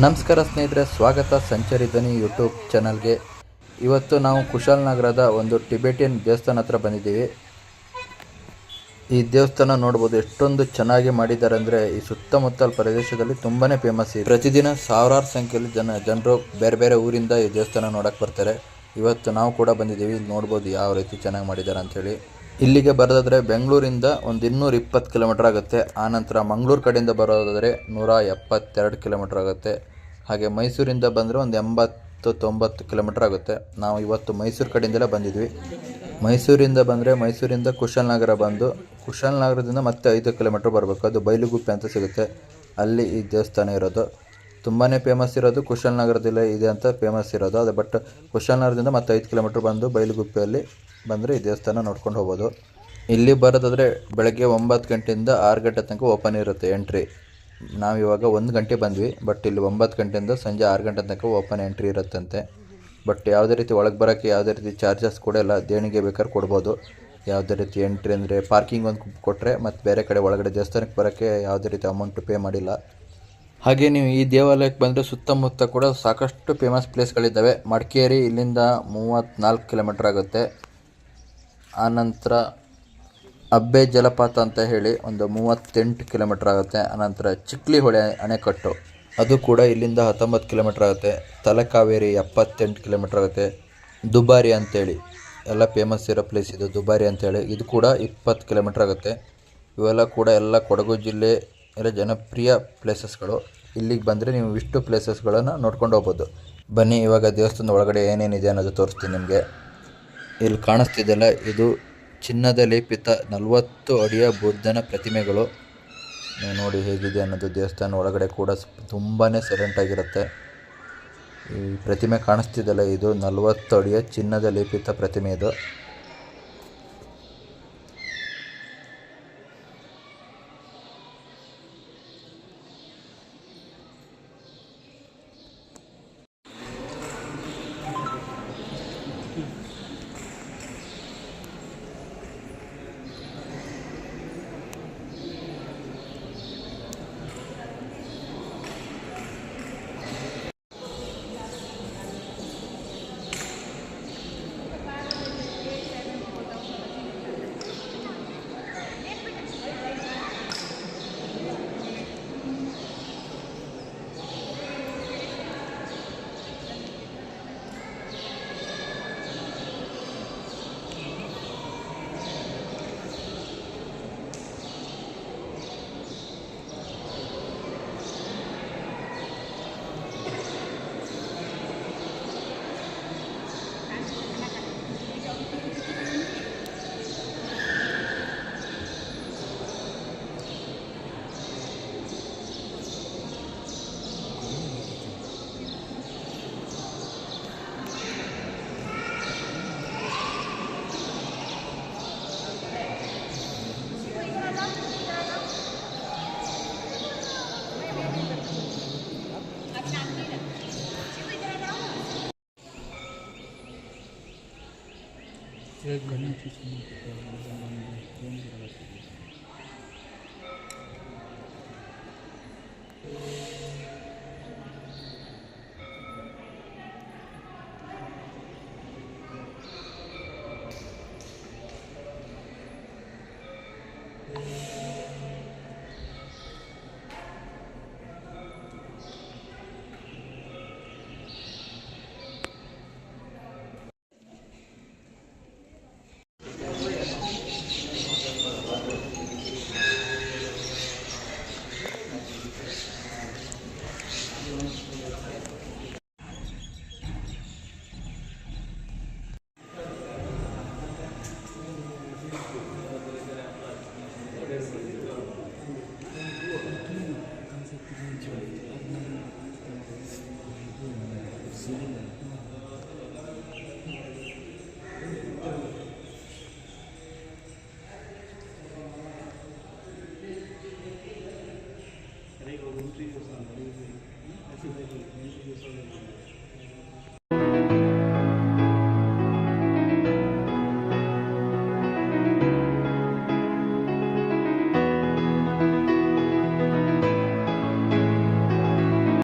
ನಮಸ್ಕಾರ ಸ್ನೇಹಿತರೆ, ಸ್ವಾಗತ ಸಂಚಾರಿ ಧ್ವನಿ ಯೂಟ್ಯೂಬ್ ಚಾನಲ್ಗೆ. ಇವತ್ತು ನಾವು ಕುಶಾಲನಗರದ ಒಂದು ಟಿಬೆಟಿಯನ್ ದೇವಸ್ಥಾನ ಹತ್ರ ಬಂದಿದ್ದೀವಿ. ಈ ದೇವಸ್ಥಾನ ನೋಡ್ಬೋದು ಎಷ್ಟೊಂದು ಚೆನ್ನಾಗಿ ಮಾಡಿದ್ದಾರೆ ಅಂದರೆ ಈ ಸುತ್ತಮುತ್ತಲ ಪ್ರದೇಶದಲ್ಲಿ ತುಂಬಾ ಫೇಮಸ್ ಇದೆ. ಪ್ರತಿದಿನ ಸಾವಿರಾರು ಸಂಖ್ಯೆಯಲ್ಲಿ ಜನರು ಬೇರೆ ಬೇರೆ ಊರಿಂದ ಈ ದೇವಸ್ಥಾನ ನೋಡಕ್ಕೆ ಬರ್ತಾರೆ. ಇವತ್ತು ನಾವು ಕೂಡ ಬಂದಿದ್ದೀವಿ. ನೋಡ್ಬೋದು ಯಾವ ರೀತಿ ಚೆನ್ನಾಗಿ ಮಾಡಿದ್ದಾರೆ ಅಂಥೇಳಿ. ಇಲ್ಲಿಗೆ ಬರೋದಾದರೆ ಬೆಂಗಳೂರಿಂದ ಒಂದು 220 ಕಿಲೋಮೀಟರ್ ಆಗುತ್ತೆ. ಆನಂತರ ಮಂಗಳೂರು ಕಡೆಯಿಂದ ಬರೋದಾದರೆ 172 ಕಿಲೋಮೀಟರ್ ಆಗುತ್ತೆ. ಹಾಗೆ ಮೈಸೂರಿಂದ ಬಂದರೆ ಒಂದು 80-90 ಕಿಲೋಮೀಟರ್ ಆಗುತ್ತೆ. ನಾವು ಇವತ್ತು ಮೈಸೂರು ಕಡೆಯಿಂದಲೇ ಬಂದಿದ್ವಿ. ಮೈಸೂರಿಂದ ಬಂದರೆ ಮೈಸೂರಿಂದ ಕುಶಾಲನಗರ ಬಂದು ಕುಶಾಲನಗರದಿಂದ ಮತ್ತೆ 5 ಕಿಲೋಮೀಟರ್ ಬರಬೇಕು. ಅದು ಬೈಲುಗುಪ್ಪೆ ಅಂತ ಸಿಗುತ್ತೆ. ಅಲ್ಲಿ ಈ ದೇವಸ್ಥಾನ ಇರೋದು ತುಂಬಾ ಫೇಮಸ್ ಇರೋದು ಕುಶಾಲನಗರದಲ್ಲೇ ಇದೆ ಅಂತ ಫೇಮಸ್ ಇರೋದು ಅದು. ಬಟ್ ಕುಶಾಲನಗರದಿಂದ ಮತ್ತೆ 5 ಕಿಲೋಮೀಟರ್ ಬಂದು ಬೈಲುಗುಪ್ಪೆಯಲ್ಲಿ ಬಂದರೆ ಈ ದೇವಸ್ಥಾನ ನೋಡ್ಕೊಂಡು ಹೋಗ್ಬೋದು. ಇಲ್ಲಿ ಬರೋದಾದರೆ ಬೆಳಗ್ಗೆ 9 ಗಂಟೆಯಿಂದ 6 ಗಂಟೆ ತನಕ ಓಪನ್ ಇರುತ್ತೆ ಎಂಟ್ರಿ. ನಾವಿವಾಗ 1 ಗಂಟೆ ಬಂದ್ವಿ. ಬಟ್ ಇಲ್ಲಿ 9 ಗಂಟೆಯಿಂದ ಸಂಜೆ 6 ಗಂಟೆ ತನಕ ಓಪನ್ ಎಂಟ್ರಿ ಇರುತ್ತಂತೆ. ಬಟ್ ಯಾವುದೇ ರೀತಿ ಒಳಗೆ ಬರೋಕ್ಕೆ ಯಾವುದೇ ರೀತಿ ಚಾರ್ಜಸ್ ಕೂಡ ಇಲ್ಲ. ದೇಣಿಗೆ ಬೇಕಾದ್ರೆ ಕೊಡ್ಬೋದು. ಯಾವುದೇ ರೀತಿ ಎಂಟ್ರಿ ಅಂದರೆ ಪಾರ್ಕಿಂಗ್ ಒಂದು ಕೊಟ್ಟರೆ ಮತ್ತು ಬೇರೆ ಕಡೆ ಒಳಗಡೆ ದೇವಸ್ಥಾನಕ್ಕೆ ಬರೋಕ್ಕೆ ಯಾವುದೇ ರೀತಿ ಅಮೌಂಟ್ ಪೇ ಮಾಡಿಲ್ಲ. ಹಾಗೆ ನೀವು ಈ ದೇವಾಲಯಕ್ಕೆ ಬಂದರೆ ಸುತ್ತಮುತ್ತ ಕೂಡ ಸಾಕಷ್ಟು ಫೇಮಸ್ ಪ್ಲೇಸ್ಗಳಿದ್ದಾವೆ. ಮಡಿಕೇರಿ ಇಲ್ಲಿಂದ 34 ಕಿಲೋಮೀಟರ್ ಆಗುತ್ತೆ. ಆನಂತರ ಅಬ್ಬೆ ಜಲಪಾತ ಅಂತ ಹೇಳಿ ಒಂದು 38 ಕಿಲೋಮೀಟರ್ ಆಗುತ್ತೆ. ಆನಂತರ ಚಿಕ್ಲಿ ಹೊಳೆ ಅಣೆಕಟ್ಟು ಅದು ಕೂಡ ಇಲ್ಲಿಂದ 19 ಕಿಲೋಮೀಟರ್ ಆಗುತ್ತೆ. ತಲಕಾವೇರಿ 78 ಕಿಲೋಮೀಟರ್ ಆಗುತ್ತೆ. ದುಬಾರಿ ಅಂತೇಳಿ ಎಲ್ಲ ಫೇಮಸ್ ಇರೋ ಪ್ಲೇಸ್ ಇದು, ದುಬಾರಿ ಅಂತೇಳಿ. ಇದು ಕೂಡ 20 ಕಿಲೋಮೀಟರ್ ಆಗುತ್ತೆ. ಇವೆಲ್ಲ ಕೂಡ ಎಲ್ಲ ಕೊಡಗು ಜಿಲ್ಲೆ ಎಲ್ಲ ಜನಪ್ರಿಯ ಪ್ಲೇಸಸ್ಗಳು. ಇಲ್ಲಿಗೆ ಬಂದರೆ ನೀವು ಇಷ್ಟು ಪ್ಲೇಸಸ್ಗಳನ್ನು ನೋಡ್ಕೊಂಡು ಹೋಗ್ಬೋದು. ಬನ್ನಿ ಇವಾಗ ದೇವಸ್ಥಾನದ ಒಳಗಡೆ ಏನೇನಿದೆ ಅನ್ನೋದು ತೋರಿಸ್ತೀನಿ ನಿಮಗೆ. ಇಲ್ಲಿ ಕಾಣಿಸ್ತಿದೆಯಲ್ಲ, ಇದು ಚಿನ್ನದ ಲೇಪಿತ 40 ಅಡಿಯ ಬುದ್ಧನ ಪ್ರತಿಮೆಗಳು. ನೀವು ನೋಡಿ ಹೇಗಿದೆ ಅನ್ನೋದು. ದೇವಸ್ಥಾನ ಒಳಗಡೆ ಕೂಡ ತುಂಬಾ ಸೈಲೆಂಟಾಗಿರುತ್ತೆ. ಈ ಪ್ರತಿಮೆ ಕಾಣಿಸ್ತಿದೆಯಲ್ಲ, ಇದು 40 ಅಡಿಯ ಚಿನ್ನದ ಲೇಪಿತ ಪ್ರತಿಮೆ ಇದು.